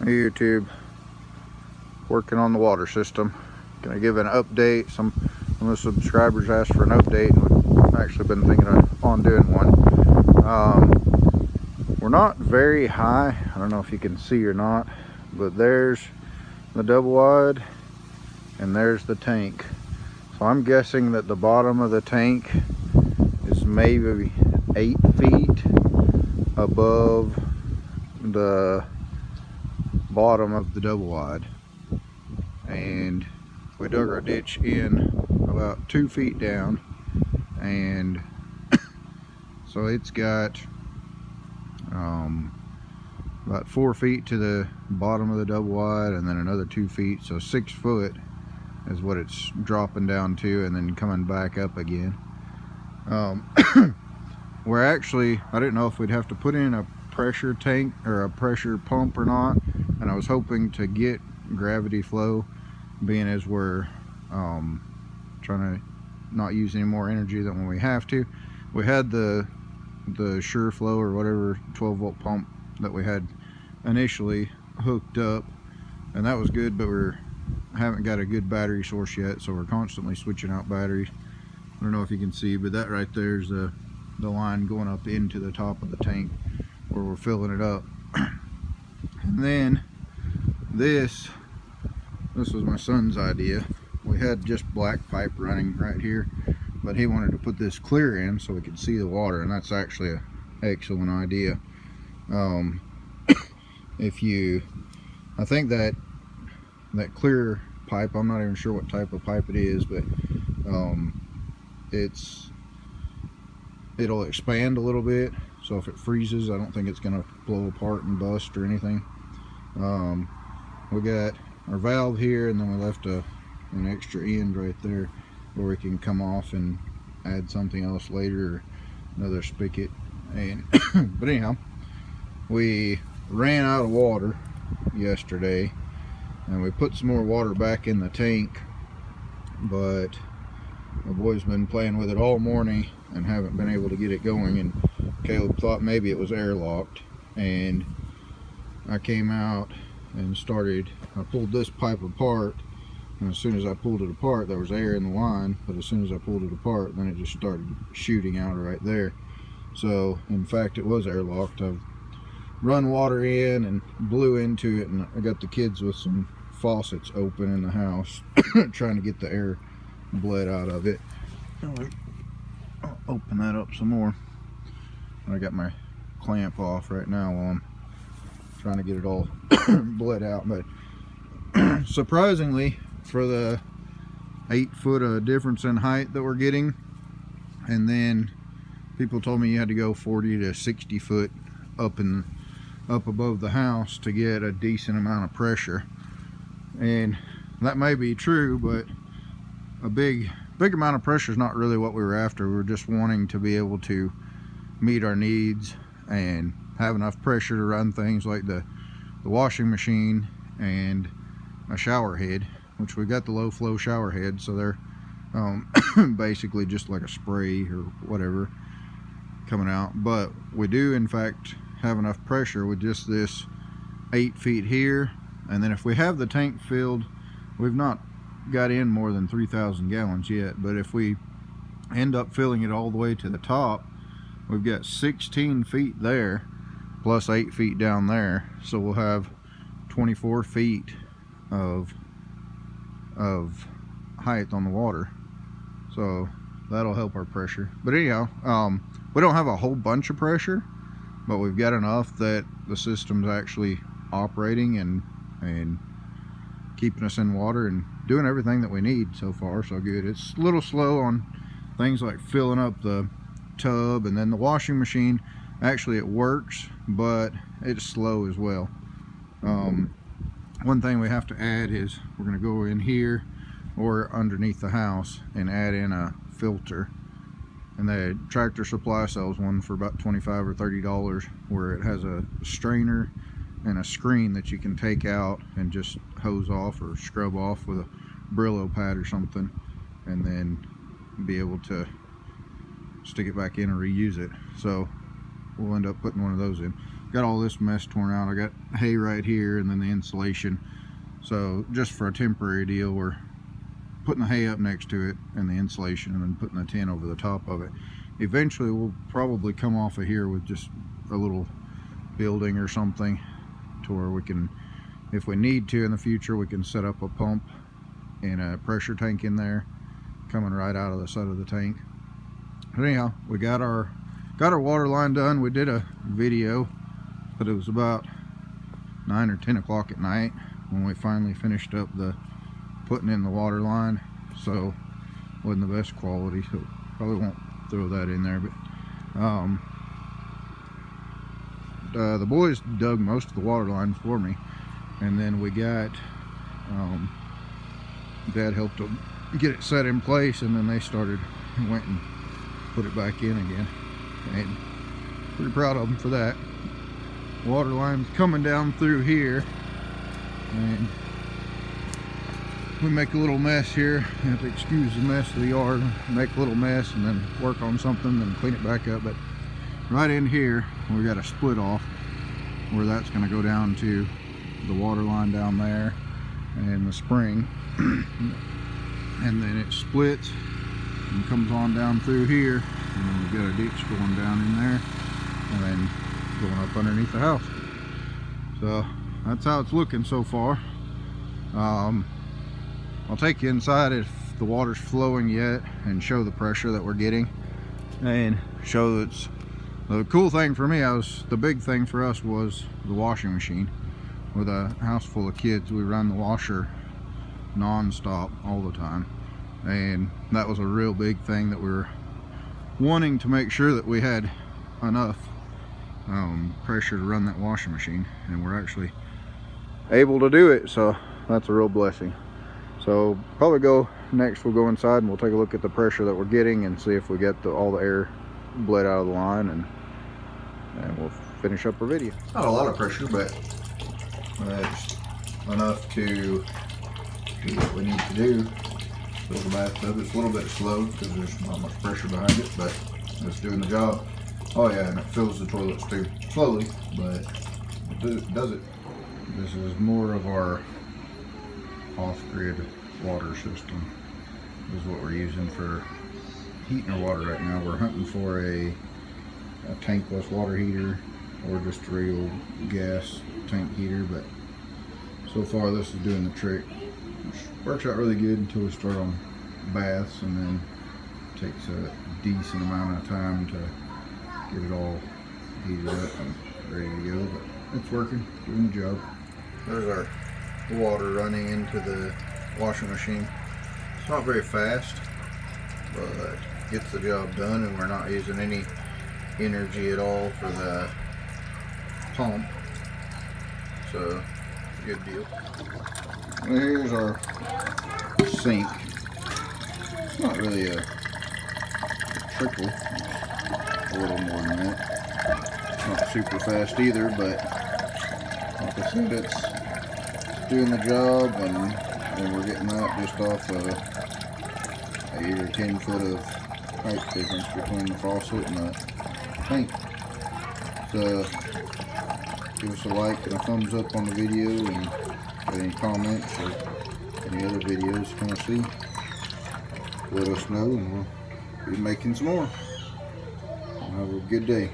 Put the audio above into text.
Hey YouTube, working on the water system. Gonna give an update. Some of the subscribers asked for an update, and we've actually been thinking on doing one. We're not very high. I don't know if you can see or not, but there's the double wide and there's the tank. So I'm guessing that the bottom of the tank is maybe 8 feet above the bottom of the double wide, and we dug our ditch in about 2 feet down, and so it's got about 4 feet to the bottom of the double wide, and then another 2 feet, so 6 foot is what it's dropping down to, and then coming back up again. We're actually, I didn't know if we'd have to put in a pressure tank or a pressure pump or not, and I was hoping to get gravity flow, being as we're trying to not use any more energy than when we have to. We had the Sure Flow or whatever 12-volt pump that we had initially hooked up, and that was good, but we haven't got a good battery source yet, so we're constantly switching out batteries. I don't know if you can see, but that right there is the line going up into the top of the tank where we're filling it up. And then this was my son's idea. We had just black pipe running right here, but he wanted to put this clear in so we could see the water, and that's actually an excellent idea. I think that clear pipe, I'm not even sure what type of pipe it is, but it'll expand a little bit, so if it freezes, I don't think it's going to blow apart and bust or anything. We got our valve here, and then we left an extra end right there where we can come off and add something else later, or another spigot. And but anyhow, we ran out of water yesterday, and we put some more water back in the tank, but my boy's been playing with it all morning and haven't been able to get it going, and Caleb thought maybe it was airlocked, and I came out and I pulled this pipe apart, and as soon as I pulled it apart, there was air in the line, but as soon as I pulled it apart, then it just started shooting out right there. So in fact, it was airlocked. I've run water in and blew into it, and I got the kids with some faucets open in the house trying to get the air bled out of it. I'll open that up some more. I got my clamp off right now while I'm trying to get it all bled out. But surprisingly, for the 8 foot difference in height that we're getting, and then people told me you had to go 40 to 60 foot up above the house to get a decent amount of pressure, and that may be true, but a big amount of pressure is not really what we were after. We were just wanting to be able to meet our needs and have enough pressure to run things like the washing machine and a shower head, which we got the low flow shower head, so they're basically just like a spray or whatever coming out. But we do in fact have enough pressure with just this 8 feet here, and then if we have the tank filled, we've not got in more than 3,000 gallons yet, but if we end up filling it all the way to the top, we've got 16 feet there plus 8 feet down there, so we'll have 24 feet of height on the water, so that'll help our pressure. But anyhow, we don't have a whole bunch of pressure, but we've got enough that the system's actually operating and keeping us in water and doing everything that we need. So far so good. It's a little slow on things like filling up the tub, and then the washing machine, actually it works, but it's slow as well. One thing we have to add is we're going to go in here or underneath the house and add in a filter, and the Tractor Supply sells one for about $25 or $30, where it has a strainer and a screen that you can take out and just hose off or scrub off with a Brillo pad or something, and then be able to stick it back in and reuse it. So we'll end up putting one of those in. got all this mess torn out. I got hay right here and then the insulation. So just for a temporary deal, we're putting the hay up next to it and the insulation, and then putting the tent over the top of it. Eventually we'll probably come off of here with just a little building or something to where we can, if we need to in the future, we can set up a pump and a pressure tank in there coming right out of the side of the tank. But anyhow, we got our water line done. We did a video, but it was about 9 or 10 o'clock at night when we finally finished up the putting in the water line, so wasn't the best quality, so probably won't throw that in there. But the boys dug most of the water line for me, and then we got Dad helped them get it set in place, and then they went and put it back in again, and pretty proud of them for that. Water line's coming down through here, and we make a little mess here. You have to excuse the mess of the yard. Make a little mess and then work on something, then clean it back up. But right in here, we got a split off where that's going to go down to the water line down there and the spring. And then it splits and comes on down through here, and then we've got a ditch going down in there and then going up underneath the house. So that's how it's looking so far. I'll take you inside if the water's flowing yet and show the pressure that we're getting, and show that's the cool thing for me. The big thing for us was the washing machine. With a house full of kids, we run the washer non-stop all the time, and that was a real big thing that we were wanting to make sure that we had enough pressure to run that washing machine, and we're actually able to do it, so that's a real blessing. So probably we'll go inside and we'll take a look at the pressure that we're getting and see if we get all the air bled out of the line, and we'll finish up our video. Not a lot of pressure, but it's enough to do what we need to do. Fill the bathtub. It's a little bit slow because there's not much pressure behind it, but it's doing the job. Oh yeah, and it fills the toilets too, slowly, but it does it. This is more of our off-grid water system. This is what we're using for heating our water right now. We're hunting for a tankless water heater or just a real gas tank heater, but so far this is doing the trick. Which works out really good until we start on baths, and then it takes a decent amount of time to get it all heated up and ready to go, but it's working, doing the job. There's our water running into the washing machine. It's not very fast, but gets the job done, and we're not using any energy at all for the pump, so good deal. Well, here's our sink. It's not really a trickle, it's a little more than that. It's not super fast either, but like I said, it's doing the job, and we're getting that just off of 8 or 10 foot of pipe difference between the faucet and the tank. So give us a like and a thumbs up on the video, and any comments or any other videos you want to see, let us know, and we'll be making some more. Have a good day.